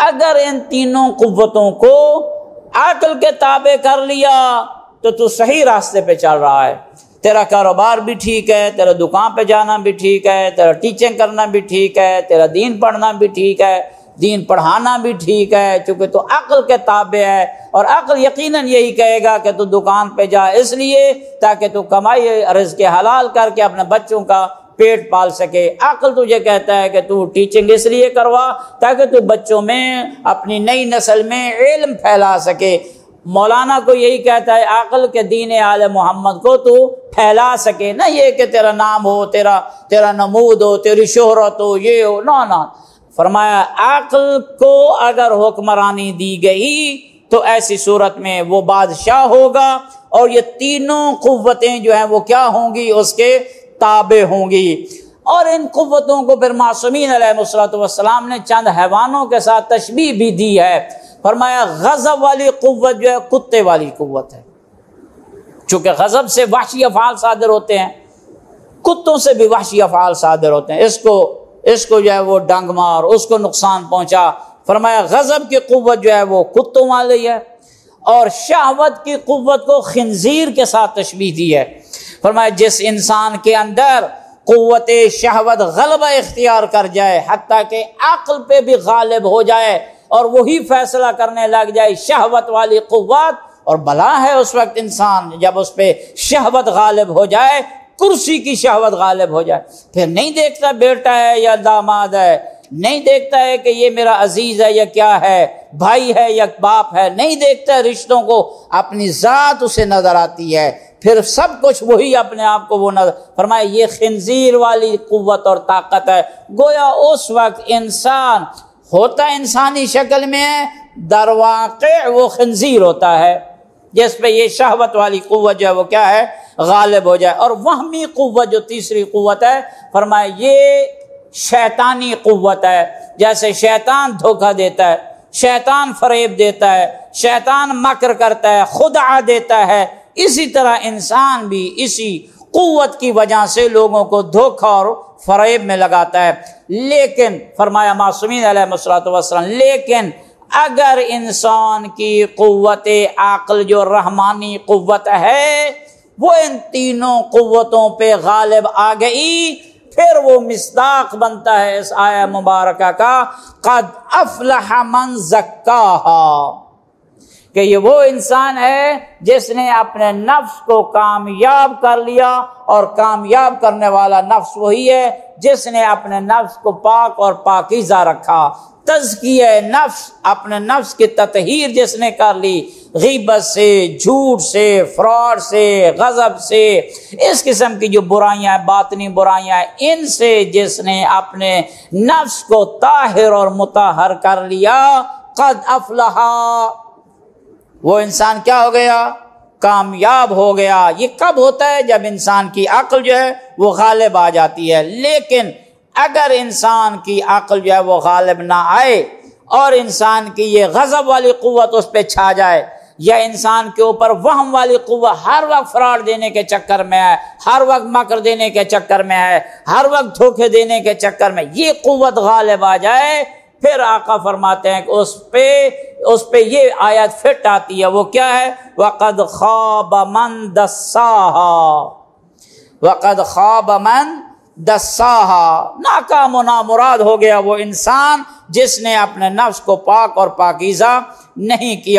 اگر ان تینوں قوتوں کو عقل کے تابع کر لیا تو صحیح راستے پہ چل رہا ہے. تیرا کاروبار بھی ٹھیک ہے، تیرا دکان پہ جانا بھی ٹھیک ہے، تیرا ٹیچنگ کرنا بھی ٹھیک ہے، تیرا دین پڑھنا بھی ٹھیک ہے، دین پڑھانا بھی ٹھیک ہے، چونکہ تو عقل کے تابع ہے. اور عقل یقیناً یہی کہے گا کہ تو دکان پہ جا اس لیے تاکہ تو کمائی رزق حلال کر کے اپنے بچوں کا پیٹ پال سکے. عقل تجھے کہتا ہے کہ تو ٹیچنگ اس لیے کروا تاکہ تو بچوں میں اپنی نئی نسل میں علم پھیلا سکے. مولانا کو یہی کہتا ہے عقل کے دین آل محمد کو تو پھیلا سکے، نہ یہ کہ تیرا نام ہو، تیرا نمود ہو، تیری شہرت ہو، یہ ہو، نہ. فرمایا عقل کو اگر حکمرانی دی گئی تو ایسی صورت میں وہ بادشاہ ہوگا اور یہ تینوں قوتیں جو ہیں وہ کیا ہوں گی؟ اس کے تابع ہوں گی. اور ان قوتوں کو پھر معصومین علیہ السلام نے چند حیوانوں کے ساتھ تشبیہ بھی دی ہے. فرمایا غضب والی قوت جو ہے کتے والی قوت ہے، چونکہ غضب سے وحشی افعال صادر ہوتے ہیں، کتوں سے بھی وحشی افعال صادر ہوتے ہیں. اس کو جو ہے وہ ڈنگ مار، اس کو نقصان پہنچا. فرمایا غضب کی قوت جو ہے وہ کتوں والی ہے. اور شہوت کی قوت کو خنزیر کے ساتھ تشبیہ دی ہے. فرمایا جس انسان کے اندر قوت شہوت غلبہ اختیار کر جائے حتیٰ کہ عقل پہ بھی غالب ہو جائے اور وہی فیصلہ کرنے لگ جائے، شہوت والی قوت. اور بلا ہے اس وقت انسان جب اس پہ شہوت غالب ہو جائے، کرسی کی شہوت غالب ہو جائے، پھر نہیں دیکھتا بیٹا ہے یا داماد ہے، نہیں دیکھتا ہے کہ یہ میرا عزیز ہے یا کیا ہے، بھائی ہے یا باپ ہے، نہیں دیکھتا رشتوں کو، اپنی ذات اسے نظر آتی ہے، پھر سب کچھ وہی اپنے آپ کو وہ نظر. فرمایا یہ خنزیر والی قوت اور طاقت ہے. گویا اس وقت انسان ہوتا انسانی شکل میں ہے، در واقع وہ خنزیر ہوتا ہے جس پہ یہ شہوت والی قوت جو ہے وہ کیا ہے؟ غالب ہو جائے. اور وہمی قوت جو تیسری قوت ہے، فرمایا یہ شیطانی قوت ہے. جیسے شیطان دھوکہ دیتا ہے، شیطان فریب دیتا ہے، شیطان مکر کرتا ہے، خدعہ دیتا ہے، اسی طرح انسان بھی اسی قوت کی وجہ سے لوگوں کو دھوکہ اور فریب میں لگاتا ہے. لیکن فرمایا معصومین علیہ السلام، لیکن اگر انسان کی قوت عقل جو رحمانی قوت ہے وہ ان تینوں قوتوں پہ غالب آ گئی، پھر وہ مصداق بنتا ہے اس آیہ مبارکہ کا قد افلح من زکاہا، کہ یہ وہ انسان ہے جس نے اپنے نفس کو کامیاب کر لیا. اور کامیاب کرنے والا نفس وہی ہے جس نے اپنے نفس کو پاک اور پاکیزہ رکھا. تزکیہ نفس، اپنے نفس کی تطہیر جس نے کر لی، غیبت سے، جھوٹ سے، فراڈ سے، غضب سے، اس قسم کی جو برائیاں ہیں، باطنی برائیاں ہیں، ان سے جس نے اپنے نفس کو طاہر اور مطہر کر لیا، قد افلح، وہ انسان کیا ہو گیا؟ کامیاب ہو گیا. یہ کب ہوتا ہے؟ جب انسان کی عقل جو ہے وہ غالب آ جاتی ہے. لیکن اگر انسان کی عقل جو ہے وہ غالب نہ آئے اور انسان کی یہ غضب والی قوت اس پہ چھا جائے، یا انسان کے اوپر وہم والی قوت ہر وقت فراڈ دینے کے چکر میں ہے، ہر وقت مکر دینے کے چکر میں ہے، ہر وقت دھوکے دینے کے چکر میں یہ قوت غالب آ جائے، پھر آقا فرماتے ہیں کہ اس پہ یہ آیت فٹ آتی ہے. وہ کیا ہے؟ وَقَدْ خَابَ مَنْ دَسَّاهَا، وَقَدْ خَابَ مَنْ دَسَّاهَا، ناکام و نامراد ہو گیا وہ انسان جس نے اپنے نفس کو پاک اور پاکیزہ نہیں کیا.